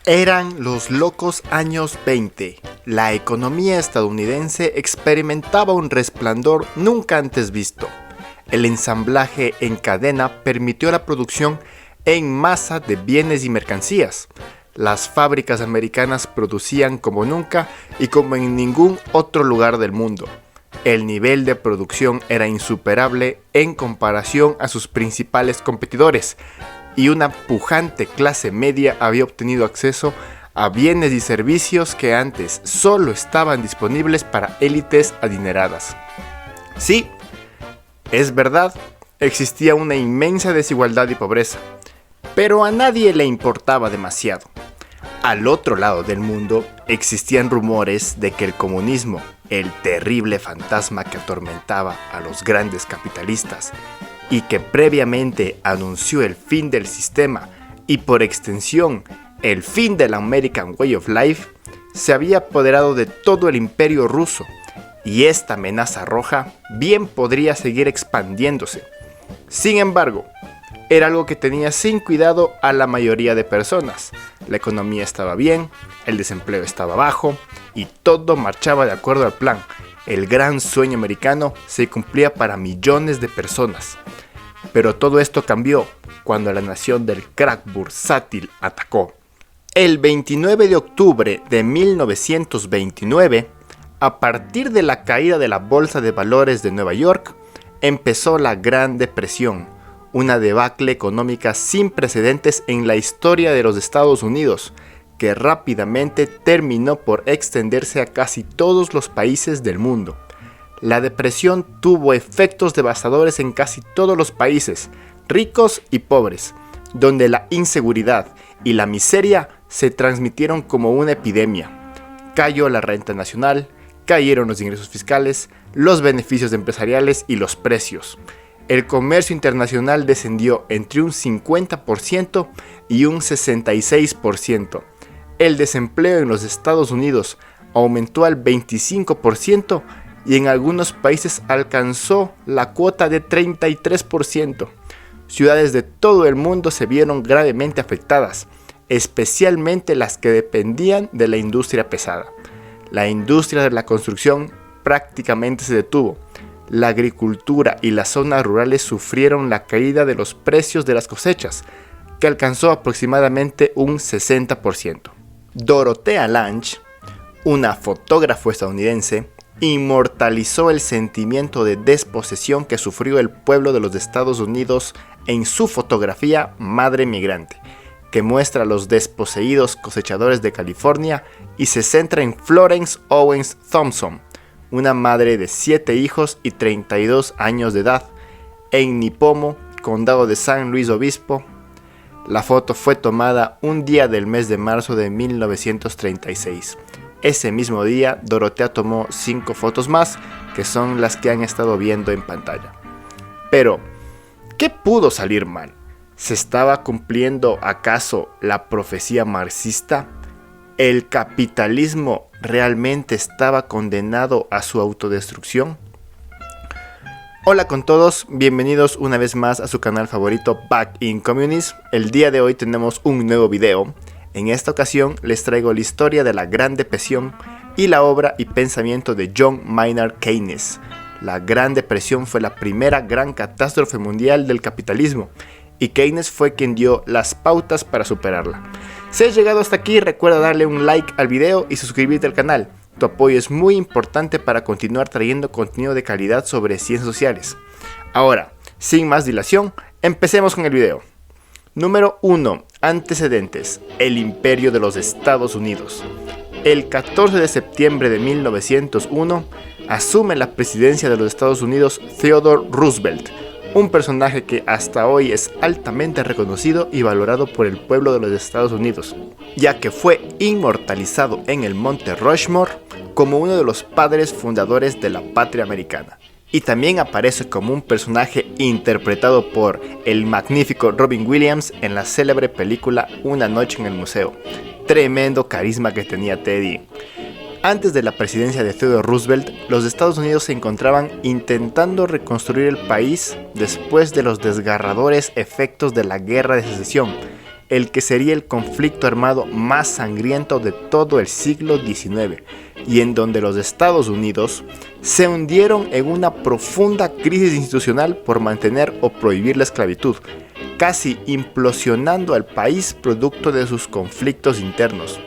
Eran los locos años 20. La economía estadounidense experimentaba un resplandor nunca antes visto. El ensamblaje en cadena permitió la producción en masa de bienes y mercancías. Las fábricas americanas producían como nunca y como en ningún otro lugar del mundo. El nivel de producción era insuperable en comparación a sus principales competidores, y una pujante clase media había obtenido acceso a bienes y servicios que antes solo estaban disponibles para élites adineradas. Sí, es verdad, existía una inmensa desigualdad y pobreza, pero a nadie le importaba demasiado. Al otro lado del mundo existían rumores de que el comunismo, el terrible fantasma que atormentaba a los grandes capitalistas y que previamente anunció el fin del sistema y por extensión el fin del American Way of Life, se había apoderado de todo el imperio ruso, y esta amenaza roja bien podría seguir expandiéndose. Sin embargo, era algo que tenía sin cuidado a la mayoría de personas. La economía estaba bien, el desempleo estaba bajo y todo marchaba de acuerdo al plan. El gran sueño americano se cumplía para millones de personas. Pero todo esto cambió cuando la nación del crack bursátil atacó. El 29 de octubre de 1929, a partir de la caída de la Bolsa de Valores de Nueva York, empezó la Gran Depresión, una debacle económica sin precedentes en la historia de los Estados Unidos, que rápidamente terminó por extenderse a casi todos los países del mundo. La depresión tuvo efectos devastadores en casi todos los países, ricos y pobres, donde la inseguridad y la miseria se transmitieron como una epidemia. Cayó la renta nacional, cayeron los ingresos fiscales, los beneficios empresariales y los precios. El comercio internacional descendió entre un 50% y un 66%. El desempleo en los Estados Unidos aumentó al 25% y en algunos países alcanzó la cuota de 33%. Ciudades de todo el mundo se vieron gravemente afectadas, especialmente las que dependían de la industria pesada. La industria de la construcción prácticamente se detuvo. La agricultura y las zonas rurales sufrieron la caída de los precios de las cosechas, que alcanzó aproximadamente un 60%. Dorothea Lange, una fotógrafa estadounidense, inmortalizó el sentimiento de desposesión que sufrió el pueblo de los Estados Unidos en su fotografía Madre Migrante, que muestra a los desposeídos cosechadores de California y se centra en Florence Owens Thompson, una madre de 7 hijos y 32 años de edad, en Nipomo, condado de San Luis Obispo. La foto fue tomada un día del mes de marzo de 1936. Ese mismo día, Dorothea tomó 5 fotos más, que son las que han estado viendo en pantalla. Pero, ¿qué pudo salir mal? ¿Se estaba cumpliendo acaso la profecía marxista? ¿El capitalismo realmente estaba condenado a su autodestrucción? Hola con todos, bienvenidos una vez más a su canal favorito Back in Communism. El día de hoy tenemos un nuevo video. En esta ocasión les traigo la historia de la Gran Depresión y la obra y pensamiento de John Maynard Keynes. La Gran Depresión fue la primera gran catástrofe mundial del capitalismo y Keynes fue quien dio las pautas para superarla. Si has llegado hasta aquí, recuerda darle un like al video y suscribirte al canal. Tu apoyo es muy importante para continuar trayendo contenido de calidad sobre ciencias sociales. Ahora, sin más dilación, empecemos con el video. Número 1. Antecedentes. El Imperio de los Estados Unidos. El 14 de septiembre de 1901 asume la presidencia de los Estados Unidos Theodore Roosevelt, un personaje que hasta hoy es altamente reconocido y valorado por el pueblo de los Estados Unidos, ya que fue inmortalizado en el Monte Rushmore como uno de los padres fundadores de la patria americana. Y también aparece como un personaje interpretado por el magnífico Robin Williams en la célebre película Una noche en el museo. Tremendo carisma que tenía Teddy. Antes de la presidencia de Theodore Roosevelt, los Estados Unidos se encontraban intentando reconstruir el país después de los desgarradores efectos de la Guerra de Secesión el que sería el conflicto armado más sangriento de todo el siglo XIX, y en donde los Estados Unidos se hundieron en una profunda crisis institucional por mantener o prohibir la esclavitud, casi implosionando al país producto de sus conflictos internos.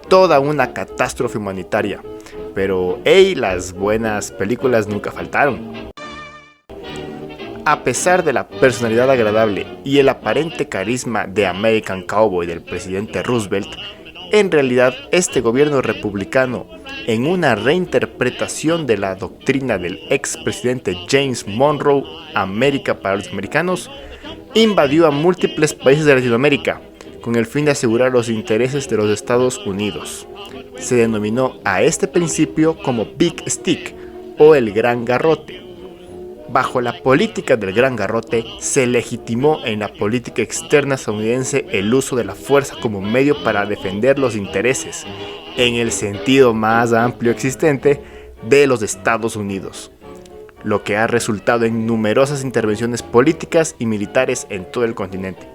Toda una catástrofe humanitaria, pero las buenas películas nunca faltaron. A pesar de la personalidad agradable y el aparente carisma de American Cowboy del presidente Roosevelt, en realidad este gobierno republicano, en una reinterpretación de la doctrina del expresidente James Monroe, América para los americanos, invadió a múltiples países de Latinoamérica con el fin de asegurar los intereses de los Estados Unidos. Se denominó a este principio como Big Stick o el Gran Garrote. Bajo la política del Gran Garrote, se legitimó en la política externa estadounidense el uso de la fuerza como medio para defender los intereses, en el sentido más amplio existente, de los Estados Unidos, lo que ha resultado en numerosas intervenciones políticas y militares en todo el continente.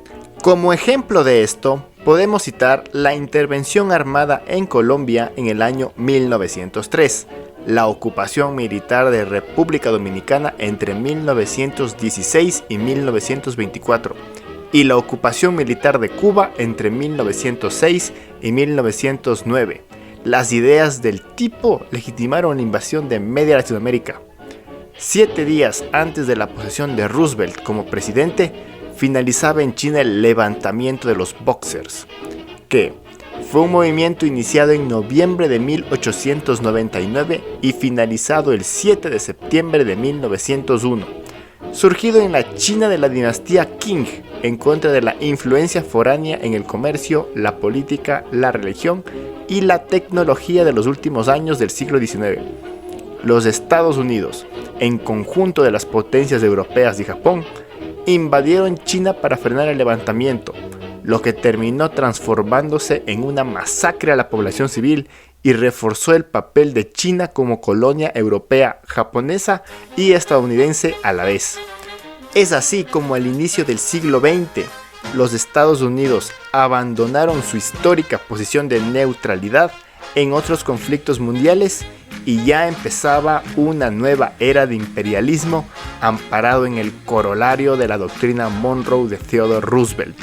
Como ejemplo de esto, podemos citar la intervención armada en Colombia en el año 1903, la ocupación militar de República Dominicana entre 1916 y 1924, y la ocupación militar de Cuba entre 1906 y 1909. Las ideas del tipo legitimaron la invasión de media Latinoamérica. 7 días antes de la posesión de Roosevelt como presidente, finalizaba en China el levantamiento de los Boxers, que fue un movimiento iniciado en noviembre de 1899 y finalizado el 7 de septiembre de 1901, surgido en la China de la dinastía Qing en contra de la influencia foránea en el comercio, la política, la religión y la tecnología de los últimos años del siglo XIX. Los Estados Unidos, en conjunto de las potencias europeas y Japón, invadieron China para frenar el levantamiento, lo que terminó transformándose en una masacre a la población civil y reforzó el papel de China como colonia europea, japonesa y estadounidense a la vez. Es así como al inicio del siglo XX, los Estados Unidos abandonaron su histórica posición de neutralidad en otros conflictos mundiales y ya empezaba una nueva era de imperialismo amparado en el corolario de la doctrina Monroe de Theodore Roosevelt.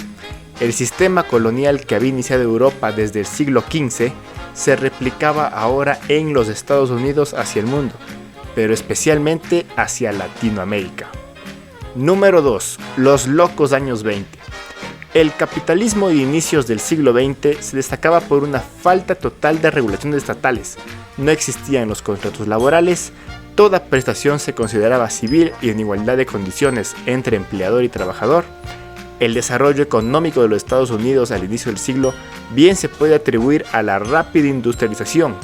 El sistema colonial que había iniciado Europa desde el siglo XV se replicaba ahora en los Estados Unidos hacia el mundo, pero especialmente hacia Latinoamérica. Número 2. Los locos años 20. El capitalismo de inicios del siglo XX se destacaba por una falta total de regulaciones estatales. No existían los contratos laborales, toda prestación se consideraba civil y en igualdad de condiciones entre empleador y trabajador. El desarrollo económico de los Estados Unidos al inicio del siglo bien se puede atribuir a la rápida industrialización,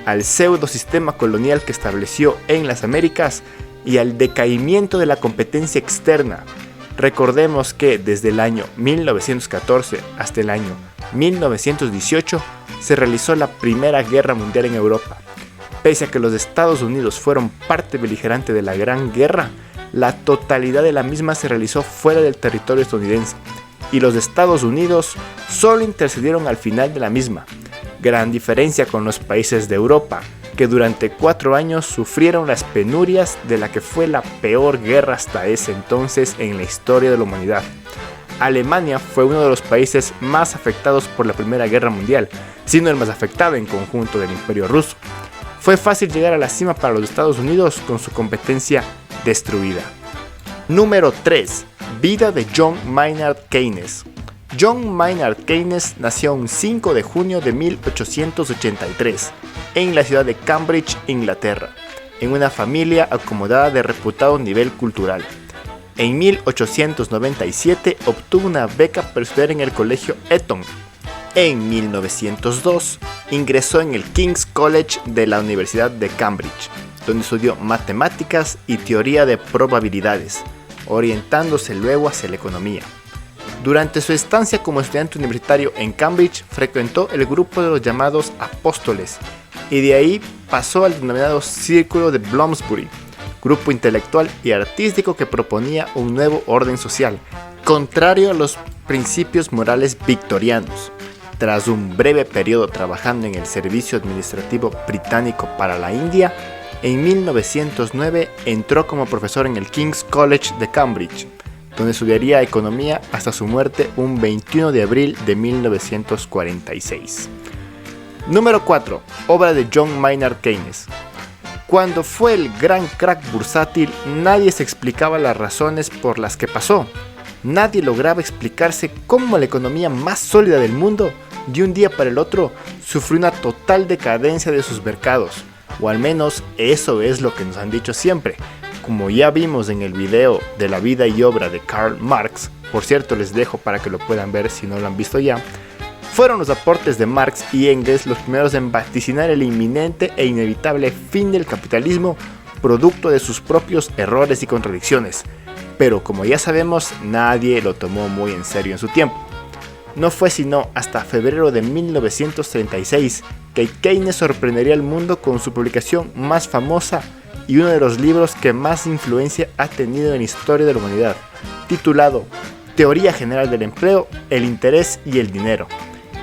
al pseudo sistema colonial que estableció en las Américas y al decaimiento de la competencia externa. Recordemos que desde el año 1914 hasta el año 1918 se realizó la Primera Guerra Mundial en Europa. Pese a que los Estados Unidos fueron parte beligerante de la Gran Guerra, la totalidad de la misma se realizó fuera del territorio estadounidense, y los Estados Unidos solo intercedieron al final de la misma. Gran diferencia con los países de Europa, que durante 4 años sufrieron las penurias de la que fue la peor guerra hasta ese entonces en la historia de la humanidad. Alemania fue uno de los países más afectados por la Primera Guerra Mundial, siendo el más afectado en conjunto del Imperio Ruso. Fue fácil llegar a la cima para los Estados Unidos con su competencia destruida. Número 3. Vida de John Maynard Keynes. John Maynard Keynes nació un 5 de junio de 1883 en la ciudad de Cambridge, Inglaterra, en una familia acomodada de reputado nivel cultural. En 1897 obtuvo una beca para estudiar en el colegio Eton. En 1902 ingresó en el King's College de la Universidad de Cambridge, donde estudió matemáticas y teoría de probabilidades, orientándose luego hacia la economía. Durante su estancia como estudiante universitario en Cambridge, frecuentó el grupo de los llamados Apóstoles, y de ahí pasó al denominado Círculo de Bloomsbury, grupo intelectual y artístico que proponía un nuevo orden social, Contrario a los principios morales victorianos, tras un breve periodo trabajando en el Servicio Administrativo Británico para la India, en 1909 entró como profesor en el King's College de Cambridge, donde estudiaría economía hasta su muerte un 21 de abril de 1946. Número 4. Obra de John Maynard Keynes. Cuando fue el gran crack bursátil, nadie se explicaba las razones por las que pasó. Nadie lograba explicarse cómo la economía más sólida del mundo, de un día para el otro, sufrió una total decadencia de sus mercados. O al menos eso es lo que nos han dicho siempre. Como ya vimos en el video de la vida y obra de Karl Marx, por cierto les dejo para que lo puedan ver si no lo han visto ya, fueron los aportes de Marx y Engels los primeros en vaticinar el inminente e inevitable fin del capitalismo, producto de sus propios errores y contradicciones. Pero como ya sabemos, nadie lo tomó muy en serio en su tiempo. No fue sino hasta febrero de 1936 que Keynes sorprendería al mundo con su publicación más famosa y uno de los libros que más influencia ha tenido en la historia de la humanidad, titulado Teoría General del Empleo, el Interés y el Dinero.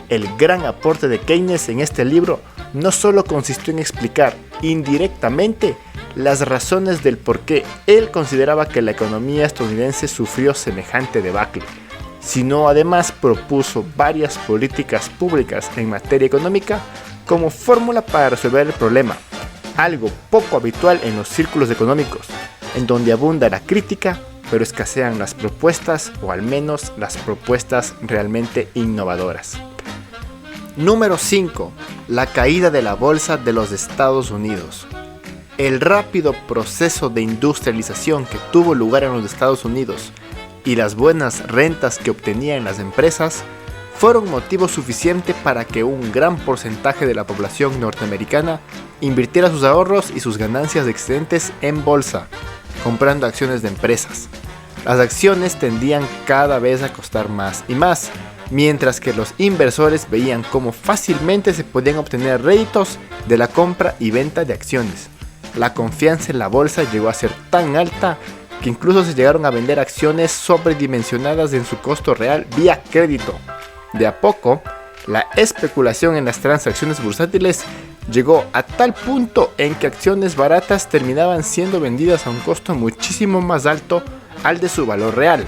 El gran aporte de Keynes en este libro no solo consistió en explicar indirectamente las razones del por qué él consideraba que la economía estadounidense sufrió semejante debacle, sino además propuso varias políticas públicas en materia económica como fórmula para resolver el problema, algo poco habitual en los círculos económicos, en donde abunda la crítica, pero escasean las propuestas, o al menos las propuestas realmente innovadoras. Número 5. La caída de la bolsa de los Estados Unidos. El rápido proceso de industrialización que tuvo lugar en los Estados Unidos y las buenas rentas que obtenían las empresas fueron motivo suficiente para que un gran porcentaje de la población norteamericana invirtiera sus ahorros y sus ganancias excedentes en bolsa, comprando acciones de empresas. Las acciones tendían cada vez a costar más y más, mientras que los inversores veían cómo fácilmente se podían obtener réditos de la compra y venta de acciones. La confianza en la bolsa llegó a ser tan alta que incluso se llegaron a vender acciones sobredimensionadas en su costo real vía crédito. De a poco, la especulación en las transacciones bursátiles llegó a tal punto en que acciones baratas terminaban siendo vendidas a un costo muchísimo más alto al de su valor real.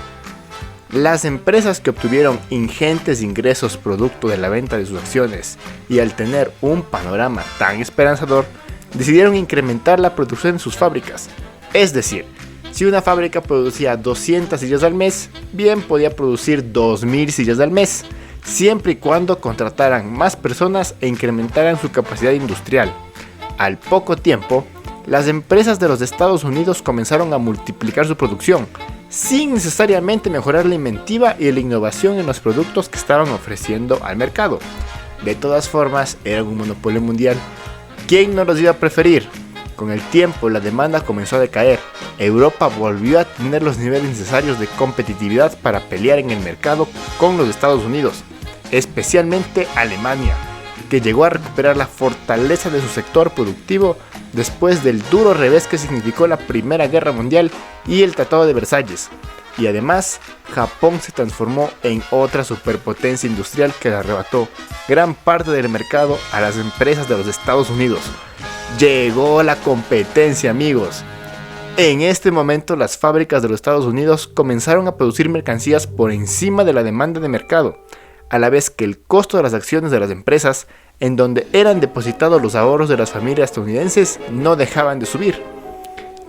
Las empresas que obtuvieron ingentes ingresos producto de la venta de sus acciones y al tener un panorama tan esperanzador, decidieron incrementar la producción en sus fábricas. Es decir, si una fábrica producía 200 sillas al mes, bien podía producir 2000 sillas al mes, siempre y cuando contrataran más personas e incrementaran su capacidad industrial. Al poco tiempo, las empresas de los Estados Unidos comenzaron a multiplicar su producción, sin necesariamente mejorar la inventiva y la innovación en los productos que estaban ofreciendo al mercado. De todas formas, era un monopolio mundial. ¿Quién no los iba a preferir? Con el tiempo, la demanda comenzó a decaer. Europa volvió a tener los niveles necesarios de competitividad para pelear en el mercado con los Estados Unidos, especialmente Alemania, que llegó a recuperar la fortaleza de su sector productivo después del duro revés que significó la Primera Guerra Mundial y el Tratado de Versalles. Y además, Japón se transformó en otra superpotencia industrial que le arrebató gran parte del mercado a las empresas de los Estados Unidos. Llegó la competencia, amigos. En este momento, las fábricas de los Estados Unidos comenzaron a producir mercancías por encima de la demanda de mercado, a la vez que el costo de las acciones de las empresas, en donde eran depositados los ahorros de las familias estadounidenses, no dejaban de subir.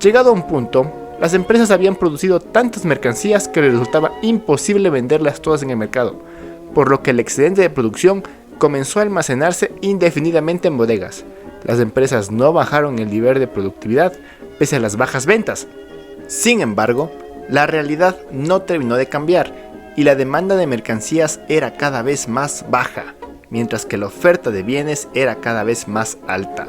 Llegado a un punto, las empresas habían producido tantas mercancías que les resultaba imposible venderlas todas en el mercado, por lo que el excedente de producción comenzó a almacenarse indefinidamente en bodegas. Las empresas no bajaron el nivel de productividad pese a las bajas ventas. Sin embargo, la realidad no terminó de cambiar y la demanda de mercancías era cada vez más baja, mientras que la oferta de bienes era cada vez más alta,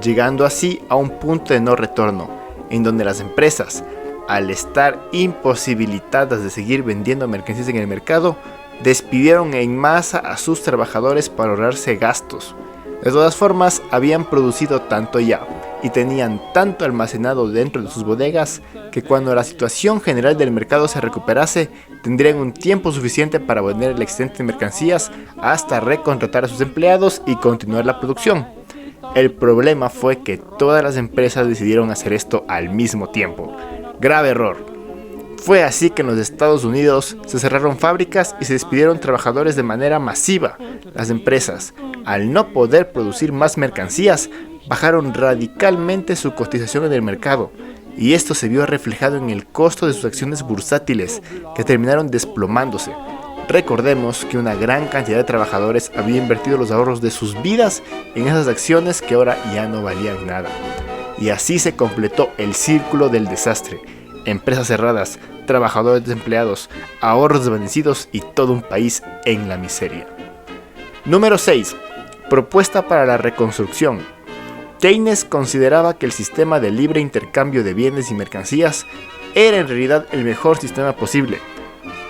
llegando así a un punto de no retorno, en donde las empresas, al estar imposibilitadas de seguir vendiendo mercancías en el mercado, despidieron en masa a sus trabajadores para ahorrarse gastos. De todas formas, habían producido tanto ya y tenían tanto almacenado dentro de sus bodegas que cuando la situación general del mercado se recuperase, tendrían un tiempo suficiente para vender el excedente de mercancías hasta recontratar a sus empleados y continuar la producción. El problema fue que todas las empresas decidieron hacer esto al mismo tiempo. Grave error. Fue así que en los Estados Unidos se cerraron fábricas y se despidieron trabajadores de manera masiva. Las empresas, al no poder producir más mercancías, bajaron radicalmente su cotización en el mercado, y esto se vio reflejado en el costo de sus acciones bursátiles, que terminaron desplomándose. Recordemos que una gran cantidad de trabajadores había invertido los ahorros de sus vidas en esas acciones que ahora ya no valían nada. Y así se completó el círculo del desastre. Empresas cerradas, trabajadores desempleados, ahorros desvanecidos y todo un país en la miseria. Número 6. Propuesta para la reconstrucción. Keynes consideraba que el sistema de libre intercambio de bienes y mercancías era en realidad el mejor sistema posible.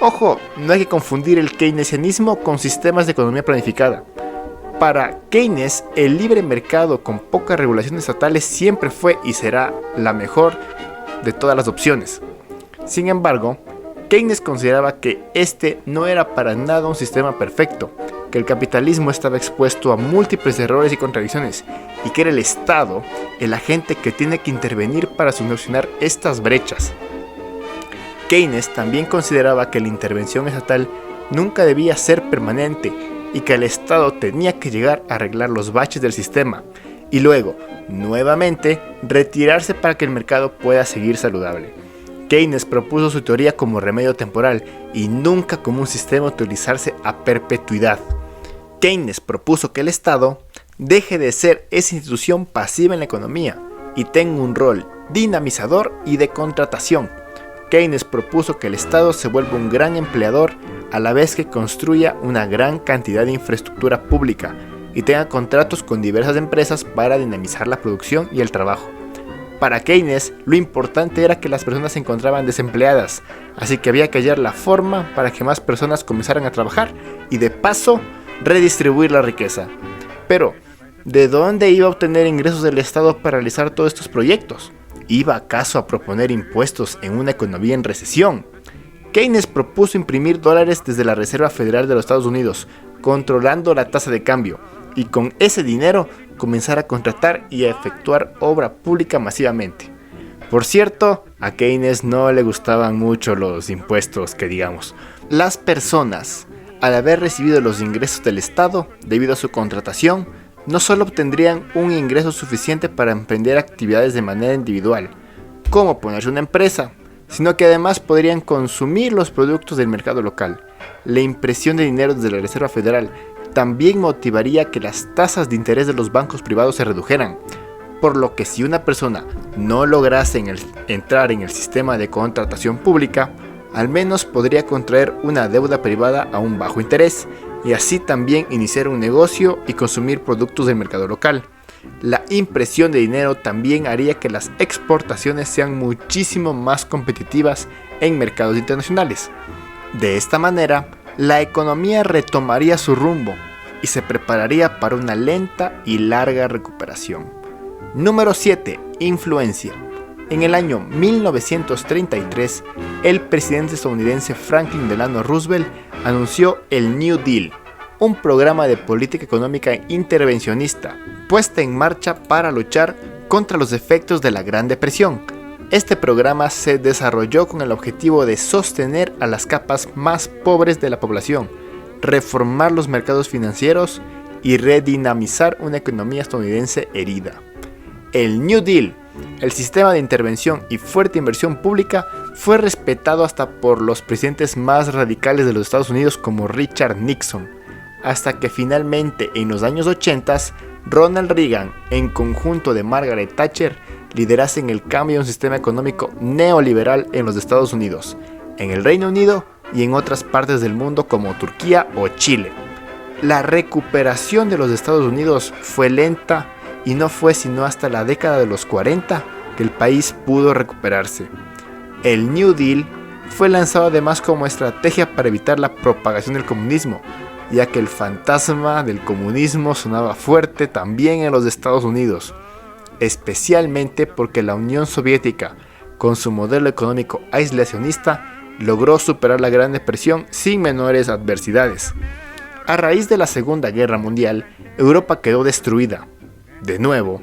Ojo, no hay que confundir el keynesianismo con sistemas de economía planificada. Para Keynes, el libre mercado con pocas regulaciones estatales siempre fue y será la mejor de todas las opciones. Sin embargo, Keynes consideraba que este no era para nada un sistema perfecto, que el capitalismo estaba expuesto a múltiples errores y contradicciones, y que era el Estado el agente que tiene que intervenir para solucionar estas brechas. Keynes también consideraba que la intervención estatal nunca debía ser permanente y que el Estado tenía que llegar a arreglar los baches del sistema y luego, nuevamente, retirarse para que el mercado pueda seguir saludable. Keynes propuso su teoría como remedio temporal y nunca como un sistema a utilizarse a perpetuidad. Keynes propuso que el Estado deje de ser esa institución pasiva en la economía y tenga un rol dinamizador y de contratación. Keynes propuso que el Estado se vuelva un gran empleador a la vez que construya una gran cantidad de infraestructura pública y tenga contratos con diversas empresas para dinamizar la producción y el trabajo. Para Keynes, lo importante era que las personas se encontraban desempleadas, así que había que hallar la forma para que más personas comenzaran a trabajar y de paso redistribuir la riqueza. Pero, ¿de dónde iba a obtener ingresos del Estado para realizar todos estos proyectos? ¿Iba acaso a proponer impuestos en una economía en recesión? Keynes propuso imprimir dólares desde la Reserva Federal de los Estados Unidos, controlando la tasa de cambio, y con ese dinero comenzar a contratar y a efectuar obra pública masivamente. Por cierto, a Keynes no le gustaban mucho los impuestos, que digamos. Las personas, al haber recibido los ingresos del Estado debido a su contratación, no solo obtendrían un ingreso suficiente para emprender actividades de manera individual, como ponerse una empresa, sino que además podrían consumir los productos del mercado local. La impresión de dinero desde la Reserva Federal también motivaría que las tasas de interés de los bancos privados se redujeran, por lo que si una persona no lograse entrar en el sistema de contratación pública, al menos podría contraer una deuda privada a un bajo interés, y así también iniciar un negocio y consumir productos del mercado local. La impresión de dinero también haría que las exportaciones sean muchísimo más competitivas en mercados internacionales. De esta manera, la economía retomaría su rumbo y se prepararía para una lenta y larga recuperación. Número 7. Influencia. En el año 1933, el presidente estadounidense Franklin Delano Roosevelt anunció el New Deal, un programa de política económica intervencionista puesta en marcha para luchar contra los efectos de la Gran Depresión. Este programa se desarrolló con el objetivo de sostener a las capas más pobres de la población, reformar los mercados financieros y redinamizar una economía estadounidense herida. El New Deal, el sistema de intervención y fuerte inversión pública, fue respetado hasta por los presidentes más radicales de los Estados Unidos como Richard Nixon, hasta que finalmente en los años 80 Ronald Reagan, en conjunto de Margaret Thatcher, liderasen el cambio a un sistema económico neoliberal en los Estados Unidos, en el Reino Unido y en otras partes del mundo como Turquía o Chile. La recuperación de los Estados Unidos fue lenta y no fue sino hasta la década de los 40 que el país pudo recuperarse. El New Deal fue lanzado además como estrategia para evitar la propagación del comunismo, ya que el fantasma del comunismo sonaba fuerte también en los Estados Unidos. especialmente porque la Unión Soviética, con su modelo económico aislacionista, logró superar la Gran Depresión sin menores adversidades. A raíz de la Segunda Guerra Mundial, Europa quedó destruida, de nuevo.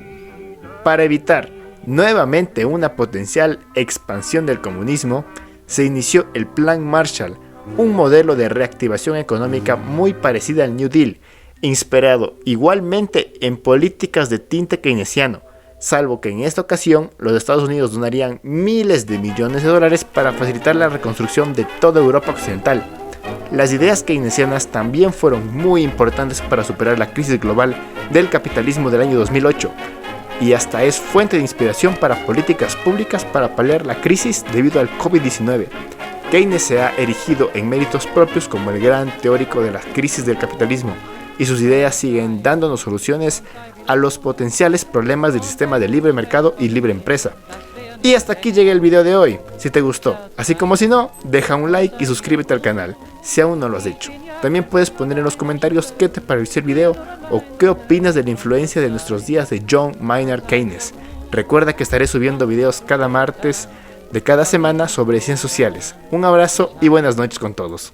Para evitar nuevamente una potencial expansión del comunismo, se inició el Plan Marshall, un modelo de reactivación económica muy parecida al New Deal, inspirado igualmente en políticas de tinte keynesiano, salvo que en esta ocasión los Estados Unidos donarían miles de millones de dólares para facilitar la reconstrucción de toda Europa occidental. Las ideas keynesianas también fueron muy importantes para superar la crisis global del capitalismo del año 2008, y hasta es fuente de inspiración para políticas públicas para paliar la crisis debido al COVID-19. Keynes se ha erigido en méritos propios como el gran teórico de la crisis del capitalismo, y sus ideas siguen dándonos soluciones a los potenciales problemas del sistema de libre mercado y libre empresa. Y hasta aquí llega el video de hoy. Si te gustó, así como si no, deja un like y suscríbete al canal, si aún no lo has hecho. También puedes poner en los comentarios qué te pareció el video o qué opinas de la influencia de nuestros días de John Maynard Keynes. Recuerda que estaré subiendo videos cada martes de cada semana sobre ciencias sociales. Un abrazo y buenas noches con todos.